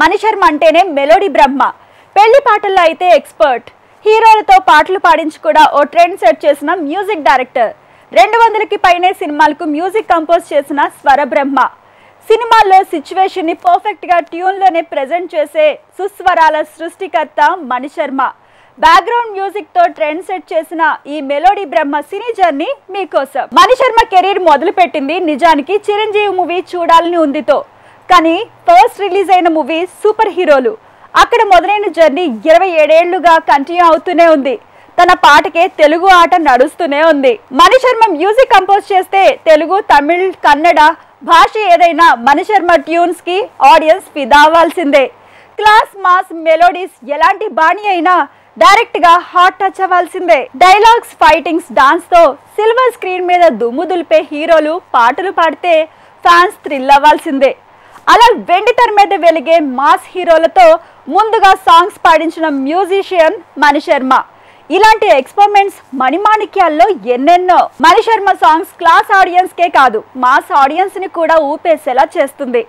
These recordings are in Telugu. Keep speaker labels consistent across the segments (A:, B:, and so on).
A: మణిశర్మ అంటేనే మెలోడీ బ్రహ్మ. పెళ్లి పాటల్లో అయితే ఎక్స్పర్ట్. హీరోలతో పాటలు పాడించి కూడా ఓ ట్రెండ్ సెట్ చేసిన మ్యూజిక్ డైరెక్టర్. 200కి పైనే సినిమాలకు మ్యూజిక్ కంపోజ్ చేసిన స్వర బ్రహ్మ. సినిమాల్లో సిచ్యువేషన్ ని పర్ఫెక్ట్ గా ట్యూన్ లోనే ప్రెజెంట్ చేసే సుస్వరాల సృష్టికర్త మణిశర్మ. బ్యాక్గ్రౌండ్ మ్యూజిక్ తో ట్రెండ్ సెట్ చేసిన ఈ మెలోడీ బ్రహ్మ సినీ జర్నీ మీకోసం. మణిశర్మ కెరీర్ మొదలు పెట్టింది నిజానికి చిరంజీవి మూవీ చూడాలని ఉందితో. కానీ ఫస్ట్ రిలీజ్ అయిన మూవీ సూపర్ హీరోలు. అక్కడ మొదలైన జర్నీ 27 ఏళ్లుగా కంటిన్యూ అవుతూనే ఉంది. తన పాటకే తెలుగు ఆట నడుస్తూనే ఉంది. మణిశర్మ మ్యూజిక్ కంపోజ్ చేస్తే తెలుగు, తమిళ్, కన్నడ భాష ఏదైనా మణిశర్మ ట్యూన్స్ కి ఆడియన్స్ ఫిదా అవ్వాల్సిందే. క్లాస్, మాస్, మెలోడీస్ ఎలాంటి బాణి అయినా డైరెక్ట్ గా హాట్ టచ్ అవ్వాల్సిందే. డైలాగ్స్, ఫైటింగ్స్, డాన్స్ తో సిల్వర్ స్క్రీన్ మీద దుమ్ము దులిపే హీరోలు పాటలు పాడితే ఫ్యాన్స్ థ్రిల్ అవ్వాల్సిందే. అలా వెండి తెర మీద వెలిగే మాస్ హీరోలతో ముందుగా సాంగ్స్ పాడించిన మ్యూజిషియన్ మణిశర్మ. ఇలాంటి ఎక్స్పెరిమెంట్స్ మణిమాణిక్యాల్లో ఎన్నెన్నో. మణిశర్మ సాంగ్స్ క్లాస్ ఆడియన్స్ కే కాదు, మాస్ ఆడియన్స్ ని కూడా ఊపేసేలా చేస్తుంది.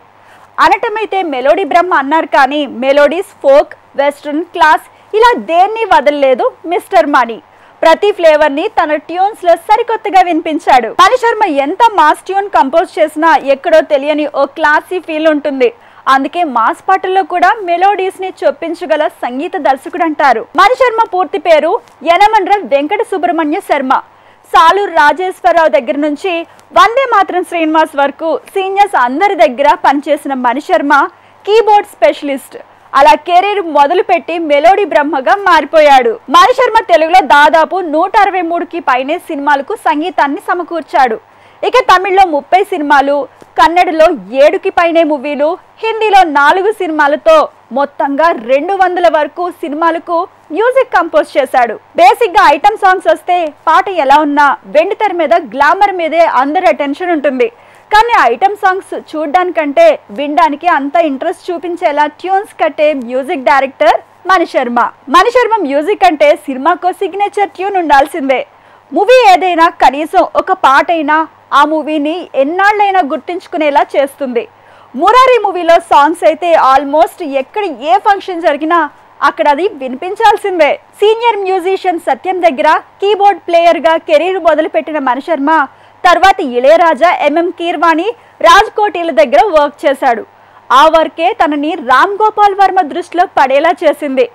A: అనటమైతే మెలోడీ బ్రహ్మ అన్నారు, కానీ మెలోడీస్, ఫోక్, వెస్ట్రన్, క్లాస్ ఇలా దేన్ని వదలలేదు మిస్టర్ మణి. ప్రతి ఫ్లేవర్ ని తన ట్యూన్స్ లో సరికొత్తగా వినిపించాడు. మణిశర్మ ఎంత మాస్ ట్యూన్ కంపోజ్ చేసినా ఎక్కడో తెలియని ఓ క్లాసీ ఫీల్ ఉంటుంది. అందుకే మాస్ పాటల్లో కూడా మెలోడీస్ ని చొప్పించగల సంగీత దర్శకుడు అంటారు. మణిశర్మ పూర్తి పేరు యనమల వెంకట సుబ్రహ్మణ్య శర్మ. సాలూరు రాజేశ్వరరావు దగ్గర నుంచి వందే మాతరం శ్రీనివాస్ వరకు సీనియర్స్ అందరి దగ్గర పనిచేసిన మణిశర్మ కీబోర్డ్ స్పెషలిస్ట్. అలా కెరీర్ మొదలు పెట్టి మెలోడీ బ్రహ్మగా మారిపోయాడు. మణిశర్మ తెలుగులో దాదాపు 163కి పైనే సినిమాలకు సంగీతాన్ని సమకూర్చాడు. ఇక తమిళ్లో 30 సినిమాలు, కన్నడలో 7కి పైనే మూవీలు, హిందీలో 4 సినిమాలతో మొత్తంగా 200 వరకు సినిమాలకు మ్యూజిక్ కంపోజ్ చేశాడు. బేసిక్ గా ఐటమ్ సాంగ్స్ వస్తే పాట ఎలా ఉన్నా వెండి తెర మీద గ్లామర్ మీదే అందరి అటెన్షన్ ఉంటుంది. కానీ ఐటమ్ సాంగ్స్ చూడడానికంటే వినడానికి అంత ఇంట్రెస్ట్ చూపించేలా ట్యూన్స్ కట్టే music director Mani Sharma. Mani Sharma music అంటే సినిమాకో సిగ్నేచర్ ట్యూన్ ఉండాల్సిందే. మూవీ ఏదైనా కనీసం ఒక పాట అయినా ఆ మూవీని ఎన్నాళ్ళైనా గుర్తించుకునేలా చేస్తుంది. మురారి మూవీలో సాంగ్స్ అయితే ఆల్మోస్ట్ ఎక్కడ ఏ ఫంక్షన్ జరిగినా అక్కడ అది వినిపించాల్సిందే. సీనియర్ మ్యూజిషియన్ సత్యం దగ్గర కీబోర్డ్ ప్లేయర్ గా కెరీర్ మొదలుపెట్టిన మణిశర్మ తర్వాత ఇళయరాజా, ఎంఎం కీర్వాణి, రాజ్ కోటిల దగ్గర వర్క్ చేశాడు. ఆ వర్కే తనని రామ్ గోపాల్ వర్మ దృష్టిలో పడేలా చేసింది.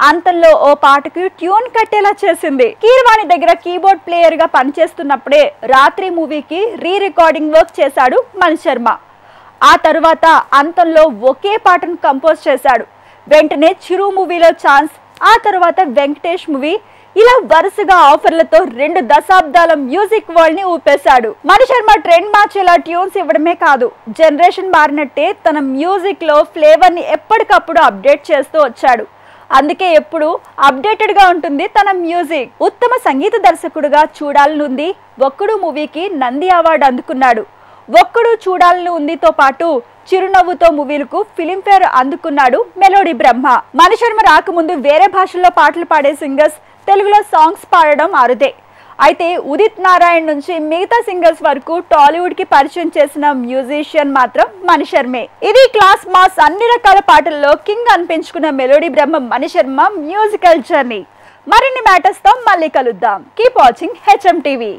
A: అంతంలో ఓ పాటకు ట్యూన్ కట్టేలా చేసింది. కీర్వాణి దగ్గర కీబోర్డ్ ప్లేయర్ గా పనిచేస్తున్నప్పుడే రాత్రి మూవీకి రీ రికార్డింగ్ వర్క్ చేశాడు మణిశర్మ. ఆ తరువాత అంతంలో ఒకే పాటను కంపోజ్ చేశాడు. వెంటనే చిరు మూవీలో ఛాన్స్, ఆ తర్వాత వెంకటేష్ మూవీ, ఇలా వరుసగా ఆఫర్లతో 2 దశాబ్దాల మ్యూజిక్ వరల్డ్ ని ఊపేశాడు. మణిశర్మ ట్రెండ్ మార్చేలా ట్యూన్స్ ఇవ్వడమే కాదు, జనరేషన్ మారినట్టే తన మ్యూజిక్ లో ఫ్లేవర్ ని ఎప్పటికప్పుడు అప్డేట్ చేస్తూ వచ్చాడు. అందుకే ఎప్పుడు అప్డేటెడ్ గా ఉంటుంది తన మ్యూజిక్. ఉత్తమ సంగీత దర్శకుడుగా చూడాలని ఉంది ఒక్కడు మూవీకి నంది అవార్డు అందుకున్నాడు. ఒక్కడు చూడాలని ఉందితో పాటు చిరునవ్వుతో మూవీలకు ఫిలింఫేర్ అందుకున్నాడు మెలోడీ బ్రహ్మ. మణిశర్మ రాకముందు వేరే భాషల్లో పాటలు పాడే సింగర్స్ తెలుగులో సాంగ్స్ పాడడం అరుదే. అయితే ఉదిత్ నారాయణ్ నుంచి మిగతా సింగర్స్ వరకు టాలీవుడ్ కి పరిచయం చేసిన మ్యూజిషియన్ మాత్రం మణిశర్మే. ఇది క్లాస్, మాస్ అన్ని రకాల పాటల్లో కింగ్ అనిపించుకున్న మెలోడీ బ్రహ్మ మణిశర్మ మ్యూజికల్ జర్నీ. మరిన్ని మ్యాటర్స్ తో మళ్ళీ కలుద్దాం. Keep watching HM TV.